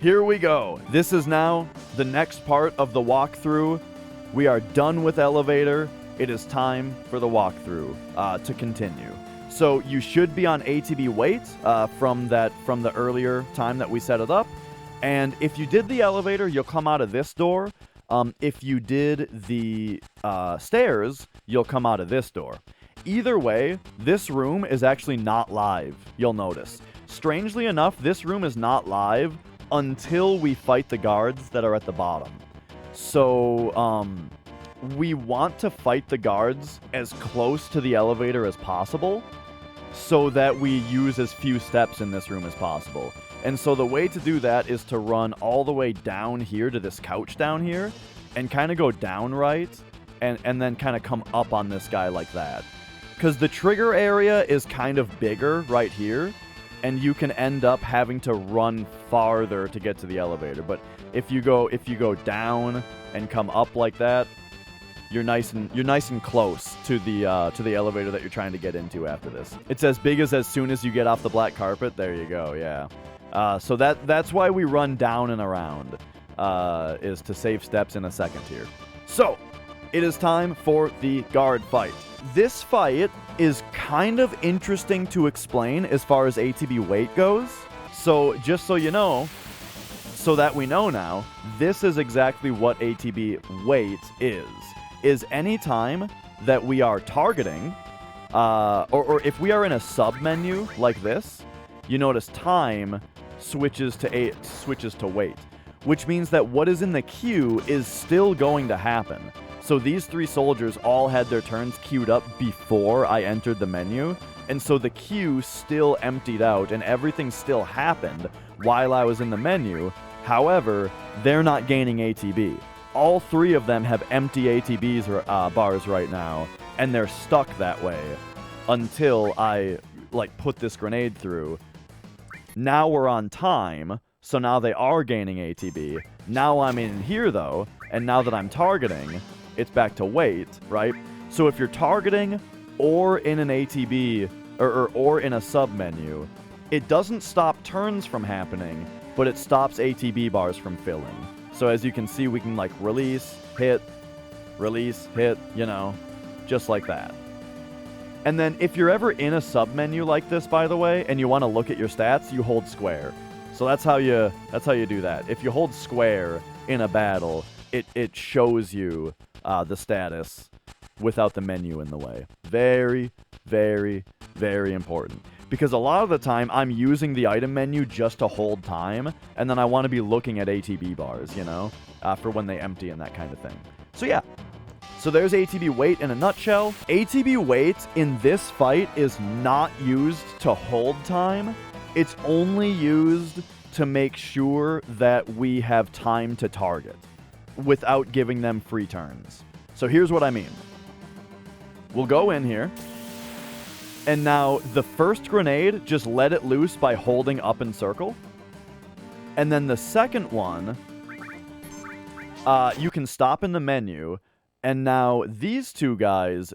Here we go. This is now the next part of the walkthrough. We are done with elevator. It is time for the walkthrough to continue. So you should be on ATB wait from the earlier time that we set it up. And if you did the elevator, you'll come out of this door. If you did the stairs, you'll come out of this door. Either way, this room is actually not live, you'll notice. Strangely enough, this room is not live until we fight the guards that are at the bottom. So, we want to fight the guards as close to the elevator as possible so that we use as few steps in this room as possible. And so the way to do that is to run all the way down here to this couch down here and kind of go down right and then kind of come up on this guy like that. Because the trigger area is kind of bigger right here, and you can end up having to run farther to get to the elevator. But if you go down and come up like that, you're nice and close to the elevator that you're trying to get into after this. It's as big as soon as you get off the black carpet. There you go. Yeah. So that's why we run down and around, is to save steps in a second here. So it is time for the guard fight. This fight is kind of interesting to explain as far as ATB weight goes. So just so you know, so that we know now, this is exactly what ATB weight is any time that we are targeting, or if we are in a sub-menu like this, you notice time switches to weight, which means that what is in the queue is still going to happen. So these three soldiers all had their turns queued up before I entered the menu, and so the queue still emptied out and everything still happened while I was in the menu. However, they're not gaining ATB. All three of them have empty ATBs bars right now, and they're stuck that way until I put this grenade through. Now we're on time, so now they are gaining ATB. Now I'm in here though, and now that I'm targeting, it's back to wait, right? So if you're targeting or in an ATB or in a sub menu, it doesn't stop turns from happening, but it stops ATB bars from filling. So as you can see, we can release, hit, you know, just like that. And then if you're ever in a sub menu like this, by the way, and you want to look at your stats, you hold square. So that's how you do that. If you hold square in a battle, it shows you the status without the menu in the way. Very, very, very important. Because a lot of the time, I'm using the item menu just to hold time, and then I want to be looking at ATB bars, you know, for when they empty and that kind of thing. So yeah. So there's ATB weight in a nutshell. ATB weight in this fight is not used to hold time. It's only used to make sure that we have time to target without giving them free turns. So here's what I mean. We'll go in here, and now the first grenade, just let it loose by holding up in circle. And then the second one, you can stop in the menu, and now these two guys,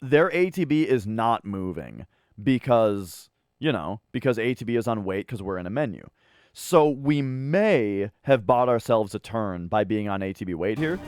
their ATB is not moving because, you know, because ATB is on wait because we're in a menu. So we may have bought ourselves a turn by being on ATB wait here.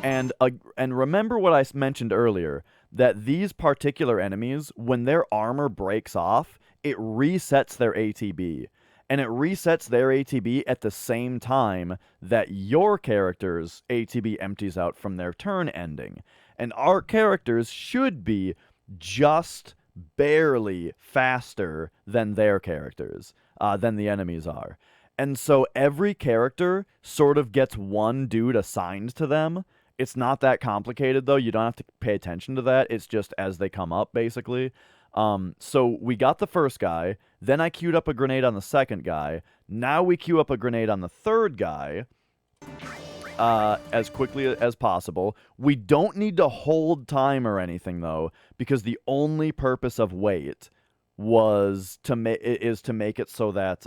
And remember what I mentioned earlier, that these particular enemies, when their armor breaks off, it resets their ATB. And it resets their ATB at the same time that your character's ATB empties out from their turn ending. And our characters should be just barely faster than their characters, than the enemies are. And so every character sort of gets one dude assigned to them. It's not that complicated, though. You don't have to pay attention to that. It's just as they come up, basically. So we got the first guy. Then I queued up a grenade on the second guy. Now we queue up a grenade on the third guy as quickly as possible. We don't need to hold time or anything, though, because the only purpose of wait was to make it so that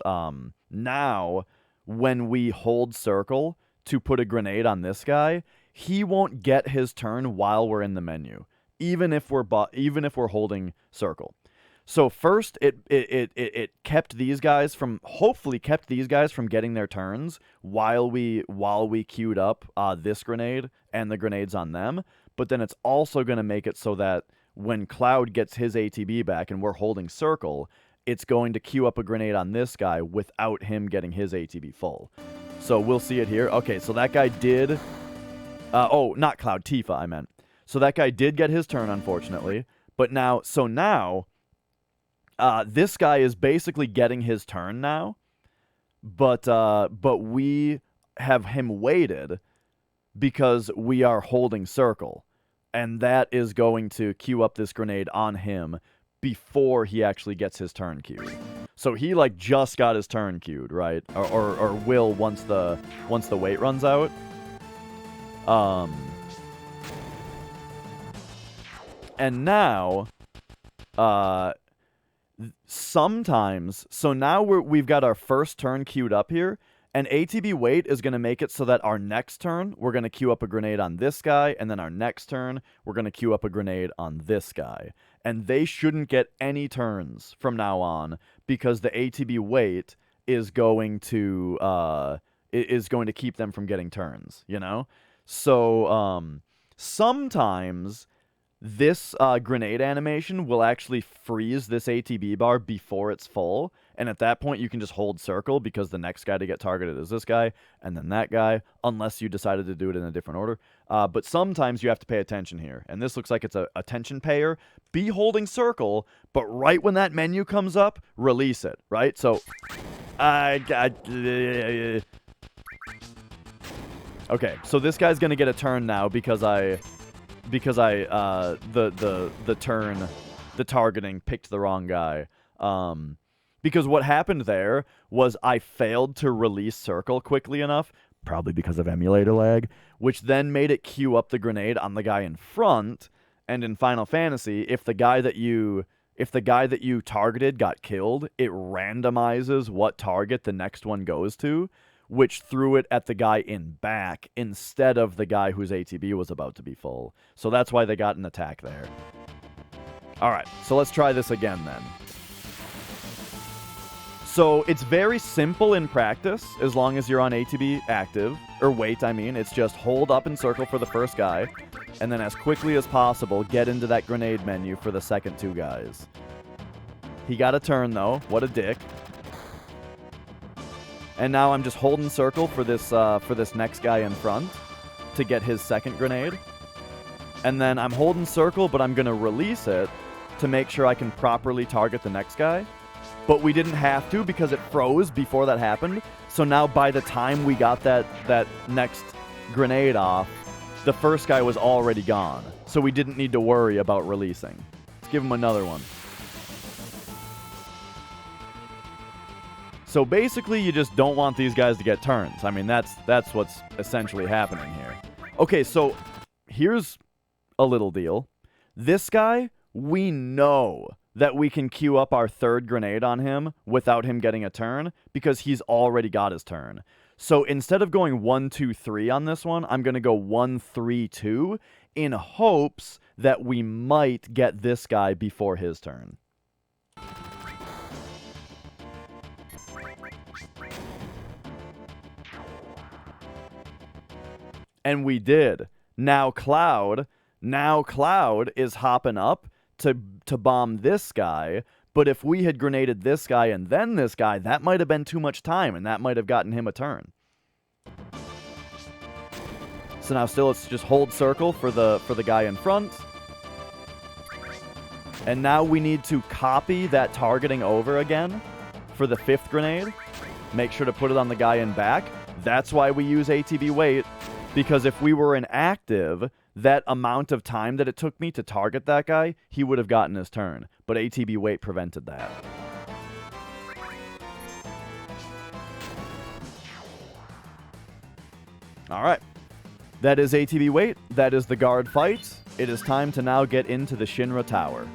now when we hold circle to put a grenade on this guy, he won't get his turn while we're in the menu, even if we're holding circle. So first, it kept these guys from, hopefully kept these guys from getting their turns while we queued up this grenade and the grenades on them. But then it's also going to make it so that when Cloud gets his ATB back and we're holding circle, it's going to queue up a grenade on this guy without him getting his ATB full. So we'll see it here. Okay, so that guy did... oh, not Cloud, Tifa, I meant. So that guy did get his turn, unfortunately. But now... So now... this guy is basically getting his turn now, but we have him weighted because we are holding circle, and that is going to queue up this grenade on him before he actually gets his turn queued. So he like just got his turn queued, right? Or will once the weight runs out. And now, sometimes, so now we've got our first turn queued up here, and ATB wait is going to make it so that our next turn, we're going to queue up a grenade on this guy, and then our next turn, we're going to queue up a grenade on this guy. And they shouldn't get any turns from now on, because the ATB wait is going to keep them from getting turns, you know? So, sometimes... this grenade animation will actually freeze this ATB bar before it's full, and at that point you can just hold circle because the next guy to get targeted is this guy, and then that guy, unless you decided to do it in a different order. But sometimes you have to pay attention here, and this looks like it's a attention payer. Be holding circle, but right when that menu comes up, release it, right? So, okay, so this guy's gonna get a turn now because the targeting picked the wrong guy. Because what happened there was I failed to release circle quickly enough, probably because of emulator lag, which then made it queue up the grenade on the guy in front. And in Final Fantasy, if the guy that you targeted got killed, it randomizes what target the next one goes to, which threw it at the guy in back instead of the guy whose ATB was about to be full. So that's why they got an attack there. Alright, so let's try this again then. So it's very simple in practice, as long as you're on ATB active, or wait, I mean. It's just hold up and circle for the first guy, and then as quickly as possible, get into that grenade menu for the second two guys. He got a turn though, what a dick. And now I'm just holding circle for this next guy in front to get his second grenade. And then I'm holding circle, but I'm going to release it to make sure I can properly target the next guy. But we didn't have to because it froze before that happened. So now by the time we got that next grenade off, the first guy was already gone. So we didn't need to worry about releasing. Let's give him another one. So basically, you just don't want these guys to get turns. I mean, that's what's essentially happening here. Okay, so here's a little deal. This guy, we know that we can queue up our third grenade on him without him getting a turn because he's already got his turn. So instead of going 1, 2, 3 on this one, I'm going to go 1, 3, 2 in hopes that we might get this guy before his turn. And we did. Now Cloud is hopping up to bomb this guy, but if we had grenaded this guy and then this guy, that might have been too much time, and that might have gotten him a turn. So now still let's just hold circle for the guy in front. And now we need to copy that targeting over again for the fifth grenade. Make sure to put it on the guy in back. That's why we use ATB wait. Because if we were inactive, that amount of time that it took me to target that guy, he would have gotten his turn. But ATB wait prevented that. Alright. That is ATB wait. That is the guard fight. It is time to now get into the Shinra Tower.